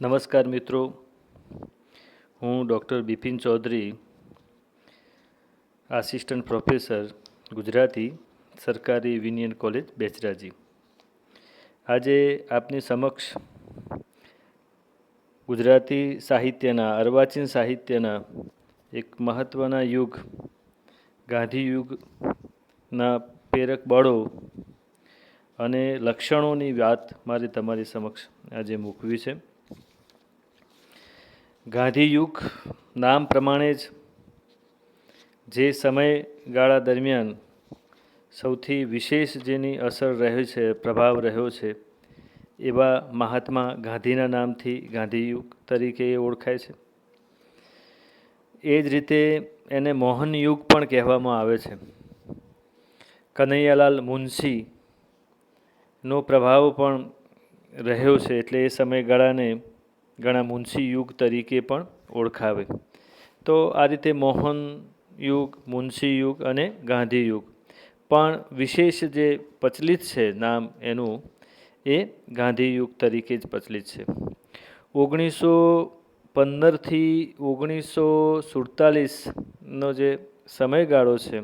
નમસ્કાર મિત્રો, હું doctor Bipin Chaudhari, assistant professor Gujarati, સરકારી યુનિયન કોલેજ બેચરાજી. આજે આપની સમક્ષ ગુજરાતી સાહિત્યના, અર્વાચીન સાહિત્યના એક મહત્ત્વના યુગ, ગાંધી યુગના પ્રેરક બળો અને લક્ષણોની વાત મારે તમારી સમક્ષ આજે મૂકવી છે. ગાંધી યુગ નામ પ્રમાણે જ જે સમયગાળા દરમિયાન સૌથી વિશેષ જેની અસર રહે છે, પ્રભાવ રહ્યો છે, એવા મહાત્મા ગાંધીના નામથી ગાંધી યુગ તરીકે એ ઓળખાય છે. એ જ રીતે એને મોહન યુગ પણ કહેવામાં આવે છે. કનૈયાલાલ મુનશીનો પ્રભાવ પણ રહ્યો છે, એટલે એ સમયગાળાને ઘણા મુનશી યુગ તરીકે પણ ઓળખાવે. તો આ રીતે મોહન યુગ, મુનશી યુગ અને ગાંધી યુગ, પણ વિશેષ જે પ્રચલિત છે નામ એનું, એ ગાંધી યુગ તરીકે જ પ્રચલિત છે. 1915થી 1947નો જે સમયગાળો છે,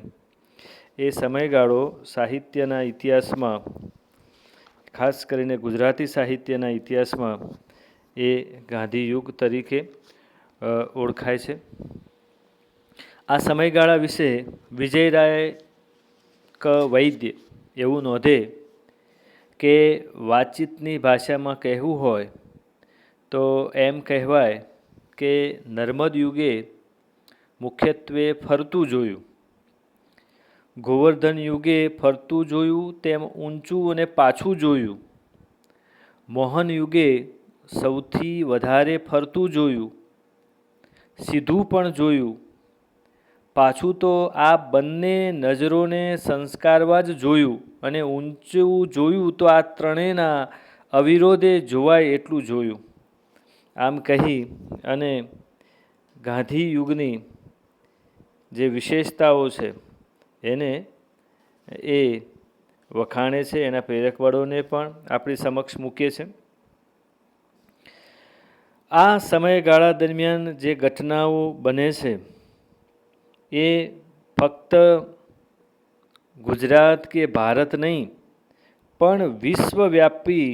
એ સમયગાળો સાહિત્યના ઇતિહાસમાં, ખાસ કરીને ગુજરાતી સાહિત્યના ઇતિહાસમાં એ ગાંધી યુગ તરીકે ઓળખાય છે. આ સમયગાળા વિશે વિજયરાય ક વૈદ્ય એવું નોંધે કે વાતચીતની ભાષામાં કહેવું હોય તો એમ કહેવાય કે નર્મદ યુગે મુખ્યત્વે ફરતું જોયું, ગોવર્ધન યુગે ફરતું જોયું તેમ ઊંચું અને પાછું જોયું, મોહન યુગે સૌથી વધારે ફરતું જોયું, સીધું પણ જોયું, પાછું તો આ બંને નજરોને સંસ્કારવા જ જોયું, અને ઊંચું જોયું તો આ ત્રણેયના અવિરોધે જોવાય એટલું જોયું. આમ કહી અને ગાંધી યુગની જે વિશેષતાઓ છે એને એ વખાણે છે, એના પ્રેરક બળોને પણ આપણી સમક્ષ મૂકે છે. આ સમયગાળા દરમિયાન જે ઘટનાઓ બને છે એ ફક્ત ગુજરાત કે ભારત નહીં, પણ વિશ્વવ્યાપી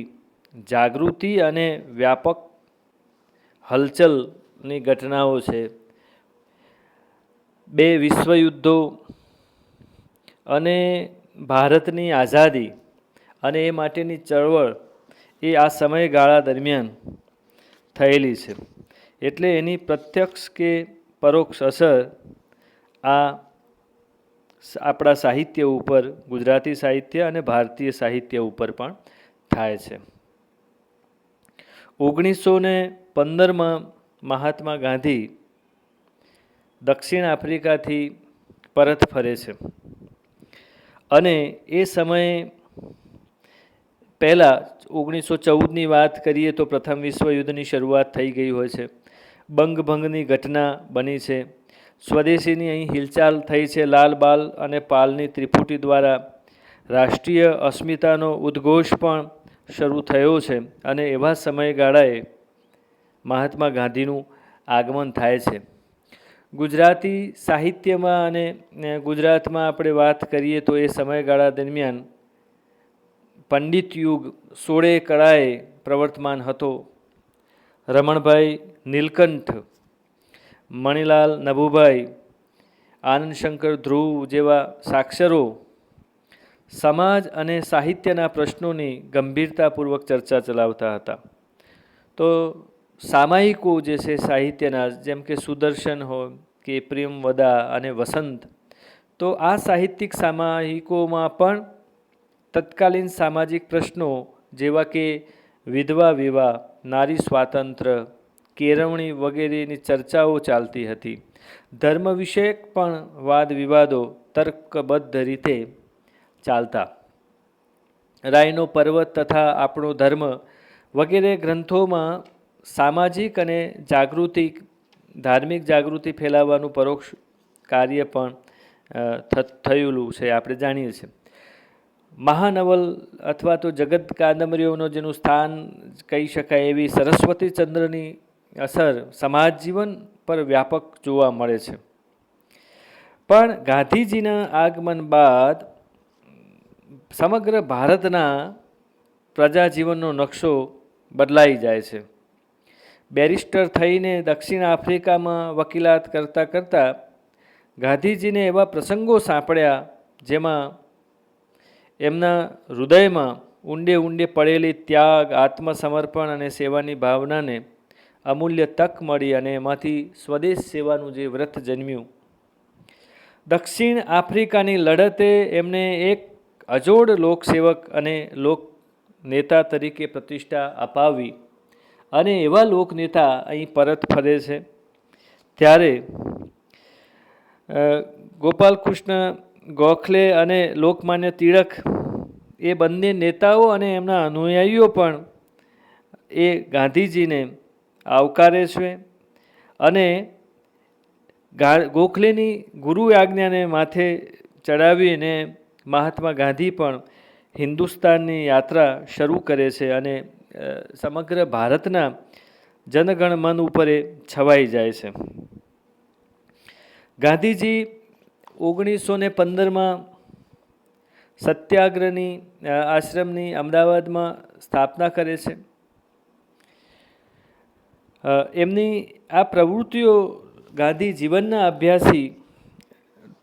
જાગૃતિ અને વ્યાપક હલચલની ઘટનાઓ છે. 2 વિશ્વયુદ્ધો અને ભારતની આઝાદી અને એ માટેની ચળવળ એ આ સમયગાળા દરમિયાન થયેલી છે. એટલે એની પ્રત્યક્ષ કે પરોક્ષ અસર આ આપણા સાહિત્ય ઉપર, ગુજરાતી સાહિત્ય અને ભારતીય સાહિત્ય ઉપર પણ થાય છે. 1915માં મહાત્મા ગાંધી દક્ષિણ આફ્રિકાથી પરત ફરે છે, અને એ સમયે પહેલાં 1914ની વાત કરીએ તો પ્રથમ વિશ્વયુદ્ધની શરૂઆત થઈ ગઈ હોય છે. બંગભંગની ઘટના બની છે. સ્વદેશીની અહીં હિલચાલ થઈ છે. લાલ, બાલ અને પાલની ત્રિપુટી દ્વારા રાષ્ટ્રીય અસ્મિતાનો ઉદ્ઘોષ પણ શરૂ થયો છે, અને એવા સમયગાળાએ મહાત્મા ગાંધીનું આગમન થાય છે. ગુજરાતી સાહિત્યમાં અને ગુજરાતમાં આપણે વાત કરીએ તો એ સમયગાળા દરમિયાન પંડિત યુગ 16 કળાએ પ્રવર્તમાન હતો. રમણભાઈ નીલકંઠ, મણિલાલ નભુભાઈ, આનંદશંકર ધ્રુવ જેવા સાક્ષરો સમાજ અને સાહિત્યના પ્રશ્નોની ગંભીરતાપૂર્વક ચર્ચા ચલાવતા હતા. તો સામાયિકો જે છે સાહિત્યના, જેમ કે સુદર્શન હોય કે પ્રેમવદા અને વસંત, તો આ સાહિત્યિક સામાયિકોમાં પણ તત્કાલીન સામાજિક પ્રશ્નો જેવા કે વિધવા વિવાહ, નારી સ્વાતંત્ર્ય, કેળવણી વગેરેની ચર્ચાઓ ચાલતી હતી. ધર્મ વિષયક પણ વાદ વિવાદો તર્કબદ્ધ રીતે ચાલતા. રાયનો પર્વત તથા આપણો ધર્મ વગેરે ગ્રંથોમાં સામાજિક અને જાગૃતિ, ધાર્મિક જાગૃતિ ફેલાવવાનું પરોક્ષ કાર્ય પણ થયેલું છે, આપણે જાણીએ છીએ. મહાનવલ અથવા તો જગત કાદંબરીઓનો જેનું સ્થાન કહી શકાય એવી સરસ્વતીચંદ્રની અસર સમાજ જીવન પર વ્યાપક જોવા મળે છે. પણ ગાંધીજીના આગમન બાદ સમગ્ર ભારતના પ્રજાજીવનનો નકશો બદલાઈ જાય છે. બેરિસ્ટર થઈને દક્ષિણ આફ્રિકામાં વકીલાત કરતાં કરતાં ગાંધીજીને એવા પ્રસંગો સાંપડ્યા જેમાં એમના હૃદયમાં ઊંડે ઊંડે પડેલી ત્યાગ, આત્મસમર્પણ અને સેવાની ભાવનાને અમૂલ્ય તક મળી અને એમાંથી સ્વદેશ સેવાનું જે વ્રત જન્મ્યું. દક્ષિણ આફ્રિકાની લડતે એમને એક અજોડ લોકસેવક અને લોક નેતા તરીકે પ્રતિષ્ઠા અપાવી અને એવા લોકનેતા અહીં પરત ફરે છે. ત્યારે ગોપાલકૃષ્ણ ગોખલે અને લોકમાન્ય તિલક એ બંને નેતાઓ અને એમના અનુયાયીઓ પણ એ ગાંધીજીને આવકારે છે અને ગોખલેની ગુરુ આજ્ઞાને માથે ચડાવીને મહાત્મા ગાંધી પણ હિન્દુસ્તાનની યાત્રા શરૂ કરે છે અને સમગ્ર ભારતના જનગણ મન ઉપર એ છવાઈ જાય છે. ગાંધીજી 1915માં સત્યાગ્રહની આશ્રમની અમદાવાદમાં સ્થાપના કરે છે. એમની આ પ્રવૃત્તિઓ ગાંધી જીવનના અભ્યાસી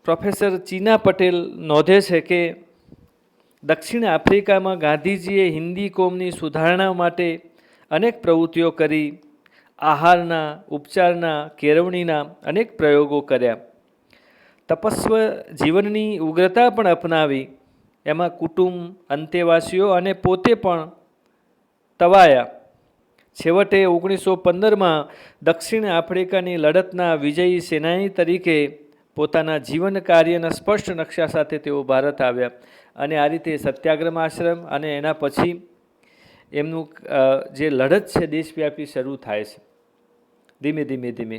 પ્રોફેસર ચીના પટેલ નોંધે છે કે દક્ષિણ આફ્રિકામાં ગાંધીજીએ હિન્દી કોમની સુધારણા માટે અનેક પ્રવૃત્તિઓ કરી. આહારના, ઉપચારના, કેળવણીના અનેક પ્રયોગો કર્યા. તપસ્વ જીવનની ઉગ્રતા પણ અપનાવી. એમાં કુટુંબ, અંતેવાસીઓ અને પોતે પણ તવાયા. છેવટે 1915માં દક્ષિણ આફ્રિકાની લડતના વિજયી સેનાની તરીકે પોતાના જીવન કાર્યના સ્પષ્ટ નકશા સાથે તેઓ ભારત આવ્યા અને આ રીતે સત્યાગ્રહ આશ્રમ અને એના પછી એમનું જે લડત છે દેશવ્યાપી શરૂ થાય છે. ધીમે ધીમે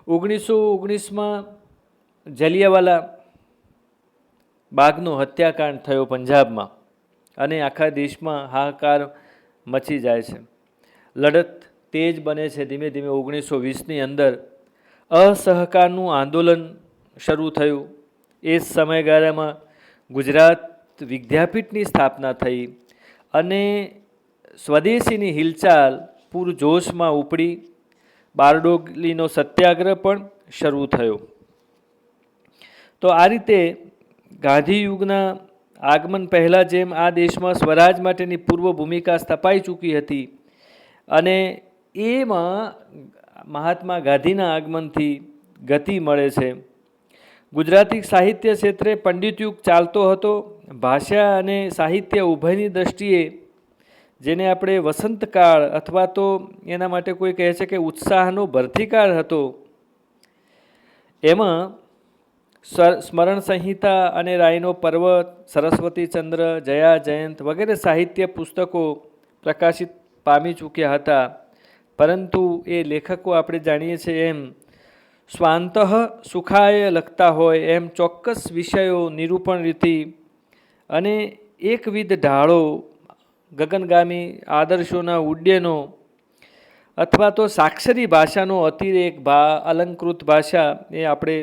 1919માં જલિયાવાલા બાગનો હત્યાકાંડ થયો પંજાબમાં અને આખા દેશમાં હાહાકાર મચી જાય છે. લડત તેજ બને છે. ધીમે 1920ની અંદર અસહકારનું આંદોલન શરૂ થયું. એ સમયગાળામાં ગુજરાત વિદ્યાપીઠની સ્થાપના થઈ અને સ્વદેશીની હિલચાલ પૂરજોશમાં ઉપડી. બારડોલીનો સત્યાગ્રહ પણ શરૂ થયો. તો આ રીતે ગાંધી યુગના આગમન પહેલાં જેમ આ દેશમાં સ્વરાજ માટેની પૂર્વ ભૂમિકા સ્થપાઈ ચૂકી હતી અને એમાં મહાત્મા ગાંધીના આગમનથી ગતિ મળે છે. ગુજરાતી સાહિત્ય ક્ષેત્રે પંડિત યુગ ચાલતો હતો. ભાષા અને સાહિત્ય ઉભયની દ્રષ્ટિએ જેને આપણે વસંતકાળ અથવા તો એના માટે કોઈ કહે છે કે ઉત્સાહનો ભરતીકાળ હતો. એમાં સ્મરણ સંહિતા અને રાયનો પર્વત, સરસ્વતીચંદ્ર, જયા જયંત વગેરે સાહિત્ય પુસ્તકો પ્રકાશિત પામી ચૂક્યા હતા. પરંતુ એ લેખકો આપણે જાણીએ છીએ એમ સ્વાંતઃ સુખાય લખતા હોય એમ ચોક્કસ વિષયો, નિરૂપણ રીતિ અને એકવિધ ઢાળો, ગગનગામી આદર્શોના ઉડ્ડયનો અથવા તો સાક્ષરી ભાષાનો અતિરેક, અલંકૃત ભાષા એ આપણે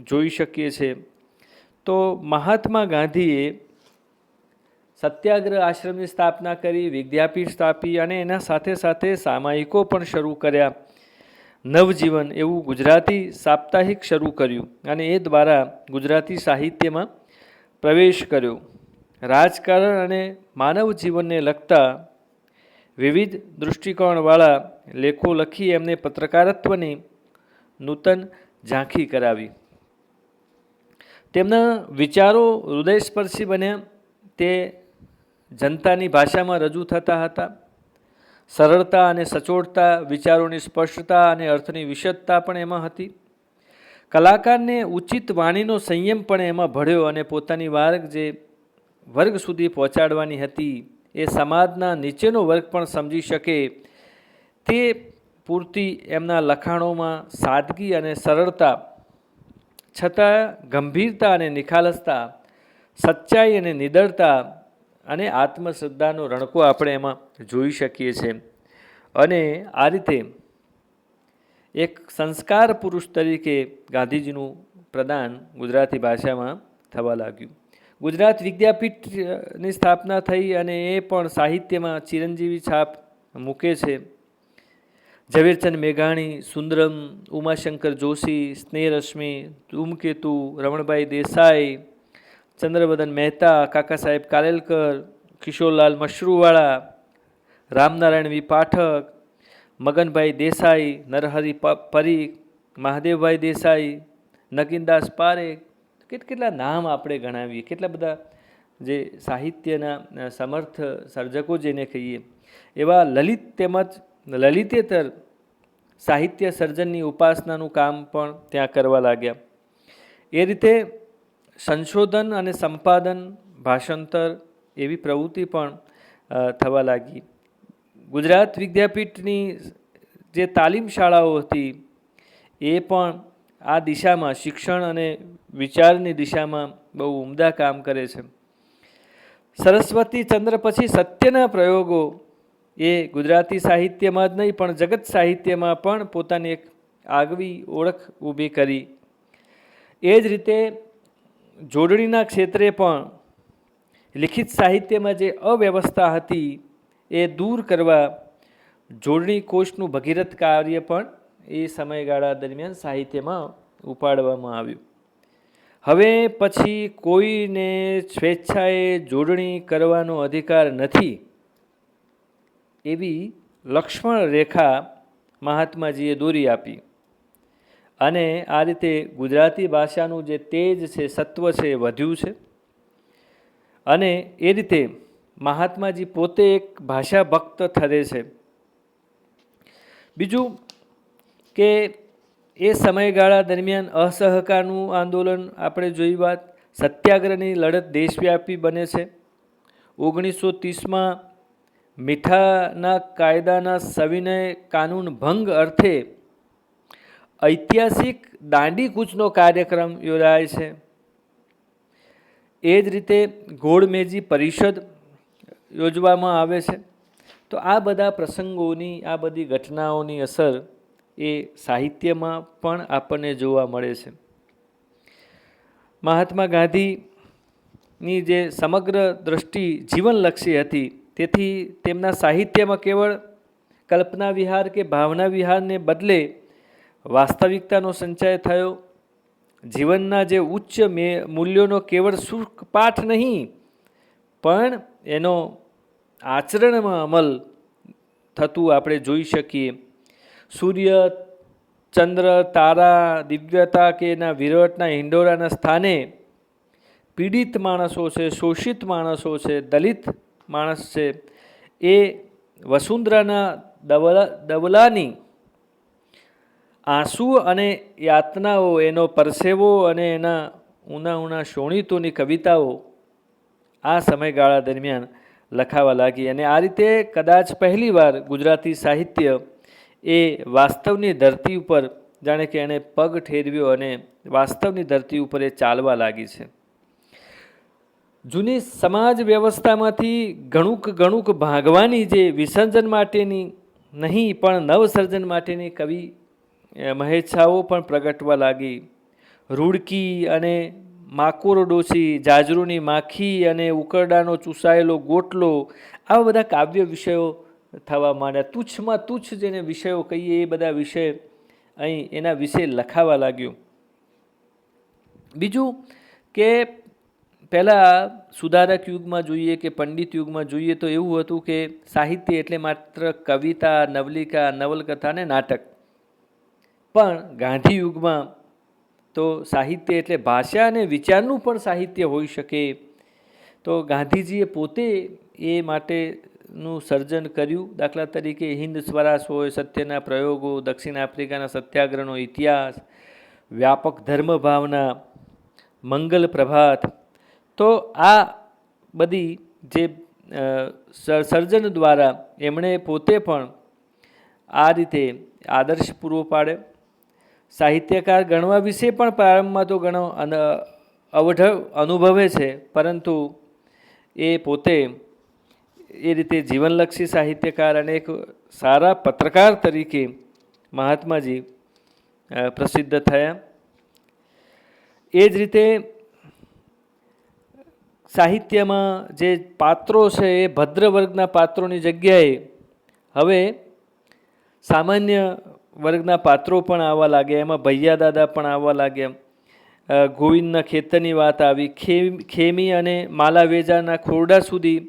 જોઈ શકીએ છીએ. તો મહાત્મા ગાંધીએ સત્યાગ્રહ આશ્રમની સ્થાપના કરી, વિદ્યાપીઠ સ્થાપી અને એના સાથે સાથે સામાયિકો પણ શરૂ કર્યા. નવજીવન એવું ગુજરાતી સાપ્તાહિક શરૂ કર્યું અને એ દ્વારા ગુજરાતી સાહિત્યમાં પ્રવેશ કર્યો. રાજકારણ અને માનવ જીવનને લગતા વિવિધ દૃષ્ટિકોણવાળા લેખો લખી એમને પત્રકારત્વની નૂતન ઝાંખી કરાવી. તેમના વિચારો હૃદયસ્પર્શી બન્યા. તે જનતાની ભાષામાં રજૂ થતા હતા. સરળતા અને સચોટતા, વિચારોની સ્પષ્ટતા અને અર્થની વિશદતા પણ એમાં હતી. કલાકારને ઉચિત વાણીનો સંયમ પણ એમાં ભળ્યો અને પોતાની વર્ગ સુધી પહોંચાડવાની હતી એ સમાજના નીચેનો વર્ગ પણ સમજી શકે તે પૂરતી એમના લખાણોમાં સાદગી અને સરળતા છતાં ગંભીરતા અને નિખાલસતા, સચ્ચાઈ અને નિડરતા અને આત્મશ્રદ્ધાનો રણકો આપણે એમાં જોઈ શકીએ છીએ. અને આ રીતે એક સંસ્કાર પુરુષ તરીકે ગાંધીજીનું પ્રદાન ગુજરાતી ભાષામાં થવા લાગ્યું. ગુજરાત વિદ્યાપીઠની સ્થાપના થઈ અને એ પણ સાહિત્યમાં ચિરંજીવી છાપ મૂકે છે. ઝવેરચંદ મેઘાણી, સુંદરમ, ઉમાશંકર જોશી, સ્નેહરશ્મિ, ધૂમકેતુ, રમણભાઈ દેસાઈ, ચંદ્રવદન મહેતા, કાકા સાહેબ કાલેલકર, કિશોરલાલ મશરૂવાળા, રામનારાયણ વી પાઠક, મગનભાઈ દેસાઈ, નરહરી પરીખ, મહાદેવભાઈ દેસાઈ, નગીનદાસ પારેખ, કેટલા નામ આપણે ગણાવીએ, કેટલા બધા જે સાહિત્યના સમર્થ સર્જકો જેને કહીએ એવા લલિત તેમજ લલિતેતર સાહિત્ય સર્જનની ઉપાસનાનું કામ પણ ત્યાં કરવા લાગ્યા. એ રીતે સંશોધન અને સંપાદન, ભાષાંતર એવી પ્રવૃત્તિ પણ થવા લાગી. ગુજરાત વિદ્યાપીઠની જે તાલીમ શાળાઓ હતી એ પણ આ દિશામાં, શિક્ષણ અને વિચારની દિશામાં બહુ ઉમદા કામ કરે છે. સરસ્વતી ચંદ્ર પછી સત્યના પ્રયોગો એ ગુજરાતી સાહિત્યમાં જ નહીં પણ જગત સાહિત્યમાં પણ પોતાની એક આગવી ઓળખ ઊભી કરી. એ જ રીતે જોડણીના ક્ષેત્રે પણ લિખિત સાહિત્યમાં જે અવ્યવસ્થા હતી એ દૂર કરવા જોડણી કોષનું ભગીરથ કાર્ય પણ એ સમયગાળા દરમિયાન સાહિત્યમાં ઉપાડવામાં આવ્યું. હવે પછી કોઈને સ્વેચ્છાએ જોડણી કરવાનો અધિકાર નથી એવી લક્ષ્મણ રેખા મહાત્માજીએ દોરી આપી. અને આ રીતે ગુજરાતી ભાષાનું જે તેજ છે, સત્વ છે, એ વધ્યું છે. અને એ રીતે મહાત્માજી પોતે એક ભાષા ભક્ત ઠરે છે. બીજું કે એ સમયગાળા દરમિયાન અસહકારનું આંદોલન આપણે જોઈ વાત, સત્યાગ્રહની લડત દેશવ્યાપી બને છે. 1930માં મીઠાના કાયદાના સવિનય કાનૂન ભંગ અર્થે ઐતિહાસિક દાંડી કૂચનો કાર્યક્રમ યોજાય છે. એ જ રીતે ગોળમેજી પરિષદ યોજવામાં આવે છે. તો આ બધા પ્રસંગોની, આ બધી ઘટનાઓની અસર એ સાહિત્યમાં પણ આપણને જોવા મળે છે. મહાત્મા ગાંધીની જે સમગ્ર દ્રષ્ટિ જીવનલક્ષી હતી, તેથી તેમના સાહિત્યમાં કેવળ કલ્પના વિહાર કે ભાવના વિહારને બદલે વાસ્તવિકતાનો સંચય થયો. જીવનના જે ઉચ્ચ મૂલ્યોનો કેવળ શુલ્ક પાઠ નહીં પણ એનો આચરણમાં અમલ થતું આપણે જોઈ શકીએ. સૂર્ય, ચંદ્ર, તારા, દિવ્યતા કે એના વિરાટના હિંડોળાના સ્થાને પીડિત માણસો છે, શોષિત માણસો છે, દલિત માણસ છે, એ વસુંધરાના દવલાની આંસુ અને યાતનાઓ, એનો પરસેવો અને એના ઊના ઊના શોણિતોની કવિતાઓ આ સમયગાળા દરમિયાન લખાવા લાગી. અને આ રીતે કદાચ પહેલીવાર ગુજરાતી સાહિત્ય એ વાસ્તવની ધરતી ઉપર જાણે કે એણે પગ ઠેરવ્યો અને વાસ્તવની ધરતી ઉપર એ ચાલવા લાગી છે. જૂની સમાજ વ્યવસ્થામાંથી ઘણુંક ભાગવાની જે વિસર્જન માટેની નહીં પણ નવસર્જન માટેની કવિ મહેચ્છાઓ પણ પ્રગટવા લાગી. રૂડકી અને માકોરો ડોસી, જાજરૂની માખી અને ઉકરડાનો ચૂસાયેલો ગોટલો, આવા બધા કાવ્ય વિષયો થવા માંડ્યા. તુચ્છમાં તુચ્છ જેને વિષયો કહીએ એ બધા વિષય અહીં એના વિશે લખાવા લાગ્યું. બીજું કે પહેલાં સુધારક યુગમાં જોઈએ કે પંડિત યુગમાં જોઈએ તો એવું હતું કે સાહિત્ય એટલે માત્ર કવિતા, નવલિકા, નવલકથા અને નાટક. પણ ગાંધી યુગમાં તો સાહિત્ય એટલે ભાષા અને વિચારનું પણ સાહિત્ય હોઈ શકે. તો ગાંધીજીએ પોતે એ માટેનું સર્જન કર્યું. દાખલા તરીકે હિન્દ સ્વરાજ હોય, સત્યના પ્રયોગો, દક્ષિણ આફ્રિકાના સત્યાગ્રહનો ઇતિહાસ, વ્યાપક ધર્મ ભાવના, મંગલ પ્રભાત. તો આ બધી જે સર્જન દ્વારા એમણે પોતે પણ આ રીતે આદર્શ પૂરો પાડે. સાહિત્યકાર ગણવા વિશે પણ પ્રારંભમાં તો ઘણો અવઢવ અનુભવે છે, પરંતુ એ પોતે એ રીતે જીવનલક્ષી સાહિત્યકાર અને એક સારા પત્રકાર તરીકે મહાત્માજી પ્રસિદ્ધ થયા. એ જ રીતે સાહિત્યમાં જે પાત્રો છે એ ભદ્ર વર્ગના પાત્રોની જગ્યાએ હવે સામાન્ય વર્ગના પાત્રો પણ આવવા લાગ્યા. એમાં ભૈયા દાદા પણ આવવા લાગ્યા. ગોવિંદના ખેતરની વાત આવી. ખેમી અને માલાવેજાના ખોરડા સુધી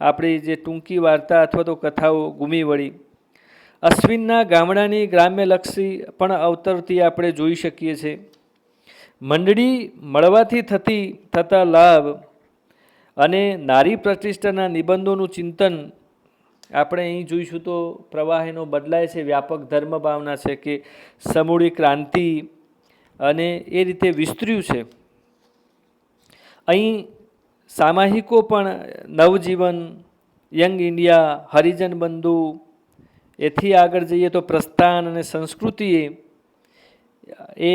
આપણી જે ટૂંકી વાર્તા અથવા તો કથાઓ ઘૂમી વળી. અશ્વિનના ગામડાની ગ્રામ્યલક્ષી પણ અવતરતી આપણે જોઈ શકીએ છીએ. મંડળી મળવાથી થતા લાભ અને નારી પ્રતિષ્ઠાના નિબંધોનું ચિંતન આપણે અહીં જોઈશું તો પ્રવાહ એનો બદલાય છે. વ્યાપક ધર્મ ભાવના છે કે સમૂળી ક્રાંતિ અને એ રીતે વિસ્તર્યું છે. અહીં સામાહિકો પણ નવજીવન, યંગ ઇન્ડિયા, હરિજન બંધુ, એથી આગળ જઈએ તો પ્રસ્થાન અને સંસ્કૃતિએ એ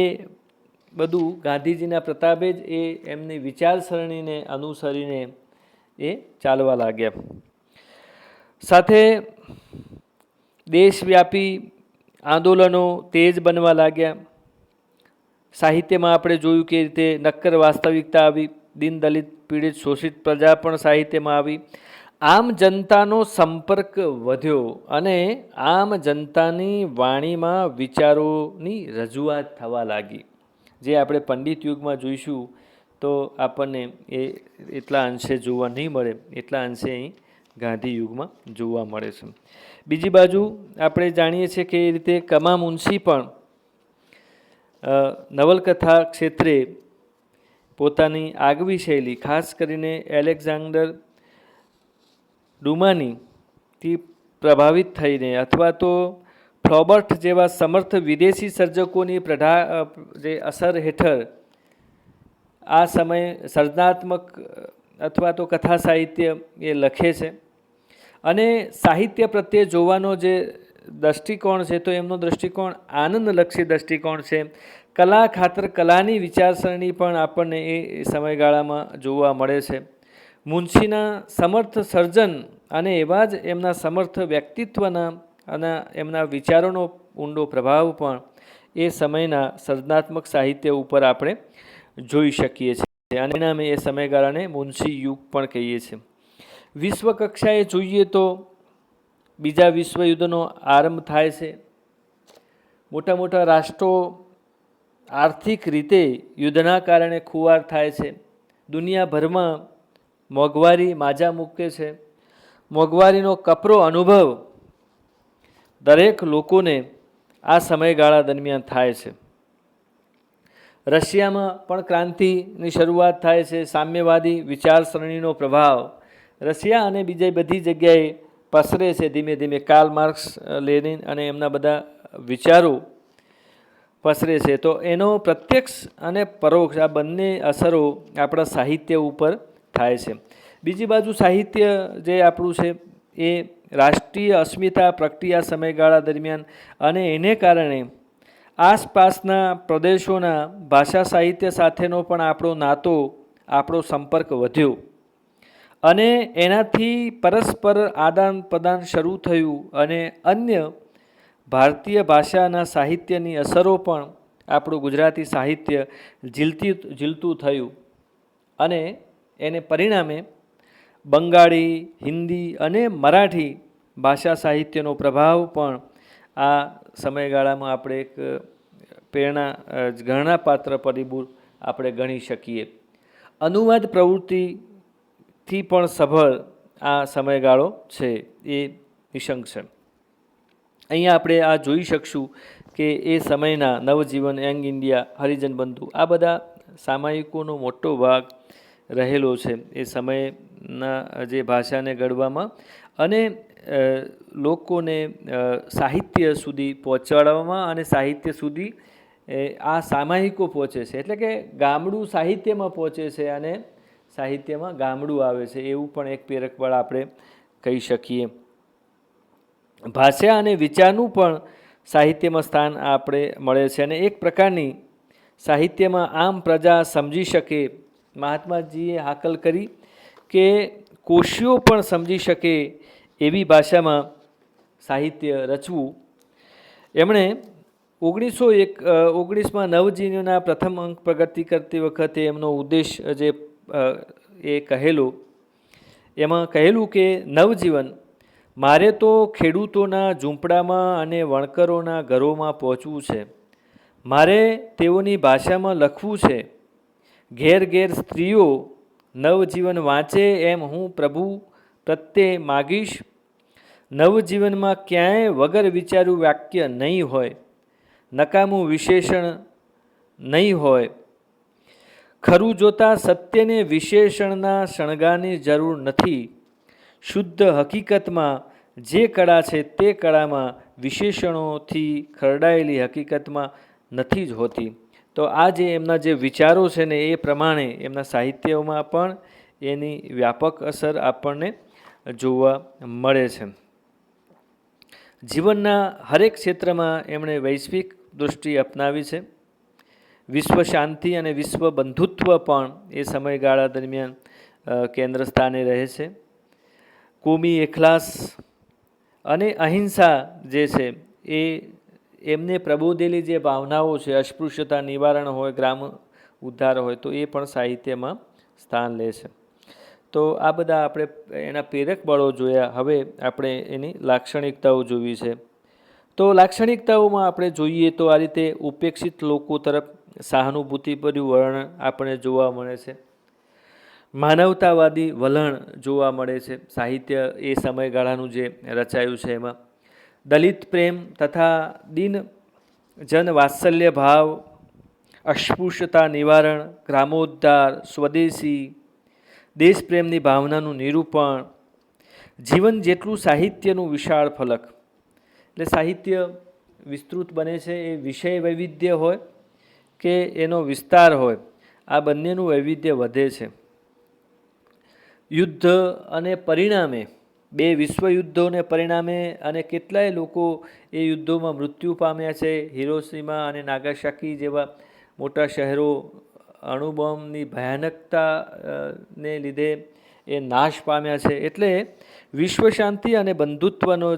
બધું ગાંધીજીના પ્રતાપે જ એ એમની વિચારસરણીને અનુસરીને એ ચાલવા લાગ્યા. સાથે દેશવ્યાપી આંદોલનો તેજ બનવા લાગ્યા. સાહિત્યમાં આપણે જોયું કે રીતે નક્કર વાસ્તવિકતા આવી. દીન દલિત પીડિત શોષિત પ્રજા પણ સાહિત્યમાં આવી. આમ જનતાનો સંપર્ક વધ્યો અને આમ જનતાની વાણીમાં વિચારોની રજૂઆત થવા લાગી. જે આપણે પંડિત યુગમાં જોઈશું તો આપણને એ એટલા અંશે જોવા નહીં મળે, એટલા અંશે અહીં ગાંધી યુગમાં જોવા મળે છે. બીજી બાજુ આપણે જાણીએ છીએ કે એ રીતે કમા મુનશી પણ નવલકથા ક્ષેત્રે પોતાની આગવી શૈલી, ખાસ કરીને એલેક્ઝાન્ડર ડુમાનીથી પ્રભાવિત થઈને અથવા તો ફ્લોબર્ટ જેવા સમર્થ વિદેશી સર્જકોની જે અસર હેઠળ આ સમય સર્જનાત્મક અથવા તો કથા સાહિત્ય એ લખે છે. અને સાહિત્ય પ્રત્યે જોવાનો જે દૃષ્ટિકોણ છે તો એમનો દૃષ્ટિકોણ આનંદલક્ષી દૃષ્ટિકોણ છે. કલા ખાતર કલાની વિચારસરણી પણ આપણને એ સમયગાળામાં જોવા મળે છે. મુનશીના સમર્થ સર્જન અને એવા જ એમના સમર્થ વ્યક્તિત્વના અને એમના વિચારોનો ઊંડો પ્રભાવ પણ એ સમયના સર્જનાત્મક સાહિત્ય ઉપર આપણે જોઈ શકીએ છીએ. અને પરિણામે એ સમયગાળાને મુનશી યુગ પણ કહીએ છીએ. વિશ્વ કક્ષાએ જોઈએ તો બીજા વિશ્વયુદ્ધનો આરંભ થાય છે. મોટા મોટા રાષ્ટ્રો આર્થિક રીતે યુદ્ધના કારણે ખુવાર થાય છે. દુનિયાભરમાં મોંઘવારી માજા મૂકે છે. મોંઘવારીનો કપરો અનુભવ દરેક લોકોને આ સમયગાળા દરમિયાન થાય છે. રશિયામાં પણ ક્રાંતિની શરૂઆત થાય છે. સામ્યવાદી વિચારસરણીનો પ્રભાવ રશિયા અને બીજી બધી જગ્યાએ પસરે છે. ધીમે ધીમે કાર્લ માર્ક્સ, લેનિન અને એમના બધા વિચારો પસરે છે. તો એનો પ્રત્યક્ષ અને પરોક્ષ આ બંને અસરો આપણા સાહિત્ય ઉપર થાય છે. બીજી બાજુ સાહિત્ય જે આપણું છે એ રાષ્ટ્રીય અસ્મિતા પ્રક્રિયા સમયગાળા દરમિયાન અને એને કારણે આસપાસના પ્રદેશોના ભાષા સાહિત્ય સાથેનો પણ આપણો નાતો, આપણો સંપર્ક વધ્યો અને એનાથી પરસ્પર આદાન પ્રદાન શરૂ થયું અને અન્ય ભારતીય ભાષાના સાહિત્યની અસરો પણ આપણું ગુજરાતી સાહિત્ય ઝીલતું થયું અને એને પરિણામે બંગાળી, હિન્દી અને મરાઠી ભાષા સાહિત્યનો પ્રભાવ પણ આ સમયગાળામાં આપણે એક ગણનાપાત્ર પરિબળ આપણે ગણી શકીએ. અનુવાદ પ્રવૃત્તિથી પણ સભર આ સમયગાળો છે એ નિશંક છે. અહીંયા આપણે આ જોઈ શકશું કે એ સમયના નવજીવન, યંગ ઇન્ડિયા, હરિજન બંધુ આ બધા સામાયિકોનો મોટો ભાગ રહેલો છે એ સમયના જે ભાષાને ઘડવામાં અને લોકોને સાહિત્ય સુધી પહોંચાડવામાં અને સાહિત્ય સુધી આ સામાયિકો પહોંચે છે. એટલે કે ગામડું સાહિત્યમાં પહોંચે છે અને સાહિત્યમાં ગામડું આવે છે એવું પણ એક પ્રેરકબળ આપણે કહી શકીએ. ભાષા અને વિચારનું પણ સાહિત્યમાં સ્થાન આપણે મળે છે અને એક પ્રકારની સાહિત્યમાં આમ પ્રજા સમજી શકે. મહાત્માજીએ હાકલ કરી કે કોશીઓ પણ સમજી શકે એવી ભાષામાં સાહિત્ય રચવું. એમણે 1919માં નવજીવનના પ્રથમ અંક પ્રગતિ કરતી વખતે એમનો ઉદ્દેશ જે એ કહેલો, એમાં કહેલું કે નવજીવન, મારે તો ખેડૂતોના ઝૂંપડામાં અને વણકરોના ઘરોમાં પહોંચવું છે. મારે તેઓની ભાષામાં લખવું છે. ઘેર ઘેર સ્ત્રીઓ નવજીવન વાંચે એમ હું પ્રભુ પ્રત્યે માગીશ. નવજીવનમાં ક્યાંય વગર વિચાર્યું વાક્ય નહીં હોય, નકામું વિશેષણ નહીં હોય. ખરું જોતા સત્યને વિશેષણના શણગારની જરૂર નથી. શુદ્ધ હકીકતમાં જે કળા છે તે કળામાં વિશેષણોથી ખરડાયેલી હકીકતમાં નથી જ હોતી. તો આ જે એમના જે વિચારો છે ને એ પ્રમાણે એમના સાહિત્યોમાં પણ એની વ્યાપક અસર આપણને જોવા મળે છે. જીવનના હરેક ક્ષેત્રમાં એમણે વૈશ્વિક દૃષ્ટિ અપનાવી છે. વિશ્વ શાંતિ અને વિશ્વ બંધુત્વ પણ એ સમયગાળા દરમિયાન કેન્દ્ર સ્થાને રહે છે. કોમી એખલાસ અને અહિંસા જે છે એ એમને પ્રબોધેલી જે ભાવનાઓ છે, અસ્પૃશ્યતા નિવારણ હોય, ગ્રામ ઉદ્ધાર હોય, તો એ પણ સાહિત્યમાં સ્થાન લે છે. તો આ બધા આપણે એના પ્રેરક બળો જોયા. હવે આપણે એની લાક્ષણિકતાઓ જોવી છે. તો લાક્ષણિકતાઓમાં આપણે જોઈએ તો આ રીતે ઉપેક્ષિત લોકો તરફ સહાનુભૂતિભર્યું વર્ણન આપણે જોવા મળે છે. માનવતાવાદી વલણ જોવા મળે છે સાહિત્ય એ સમયગાળાનું જે રચાયું છે એમાં. દલિત પ્રેમ તથા દીન જન વાત્સલ્ય ભાવ, અસ્પૃશ્યતા નિવારણ, ગ્રામોદ્ધાર, સ્વદેશી, દેશપ્રેમની ભાવનાનું નિરૂપણ, જીવન જેટલું સાહિત્યનું વિશાળ ફલક. એટલે સાહિત્ય વિસ્તૃત બને છે એ વિષય વૈવિધ્ય હોય કે એનો વિસ્તાર હોય, આ બંનેનું વૈવિધ્ય વધે છે. યુદ્ધ અને પરિણામે, બે વિશ્વયુદ્ધોને પરિણામે અને કેટલાય લોકો એ યુદ્ધોમાં મૃત્યુ પામ્યા છે. હિરોશીમા અને નાગાસાકી જેવા મોટા શહેરો અણુબોમ્બની ભયાનકતાને લીધે એ નાશ પામ્યા છે. એટલે વિશ્વ શાંતિ અને બંધુત્વનો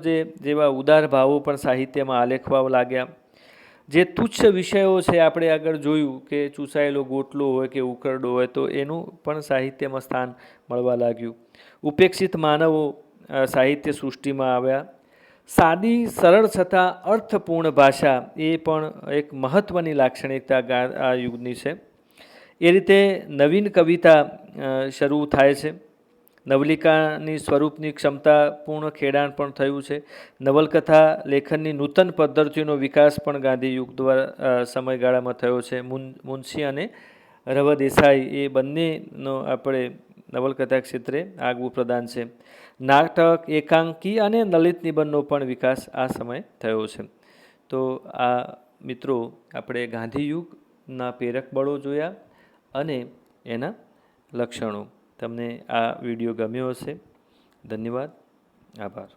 જેવા ઉદાર ભાવો પણ સાહિત્યમાં આલેખવા લાગ્યા. જે તુચ્છ વિષયો છે આપણે આગળ જોયું કે ચૂસાયેલો ગોટલો હોય કે ઉકરડો હોય, તો એનું પણ સાહિત્યમાં સ્થાન મળવા લાગ્યું. ઉપેક્ષિત માનવો સાહિત્ય સૃષ્ટિમાં આવ્યા. સાદી સરળ છતાં અર્થપૂર્ણ ભાષા એ પણ એક મહત્ત્વની લાક્ષણિકતા આ યુગની છે. એ રીતે નવીન કવિતા શરૂ થાય છે. નવલિકાની સ્વરૂપની ક્ષમતાપૂર્ણ ખેડાણ પણ થયું છે. નવલકથા લેખનની નૂતન પદ્ધતિઓનો વિકાસ પણ ગાંધી યુગ દ્વારા સમયગાળામાં થયો છે. મુનશી અને રવ દેસાઈ એ બંનેનો આપણે નવલકથા ક્ષેત્રે આગવું પ્રદાન છે. નાટક, એકાંકી અને લલિત નિબંધનો પણ વિકાસ આ સમયે થયો છે. તો આ મિત્રો આપણે ગાંધી યુગના પ્રેરક બળો જોયા અને એના લક્ષણો. તમને આ વિડીયો ગમ્યો હશે. ધન્યવાદ. આભાર.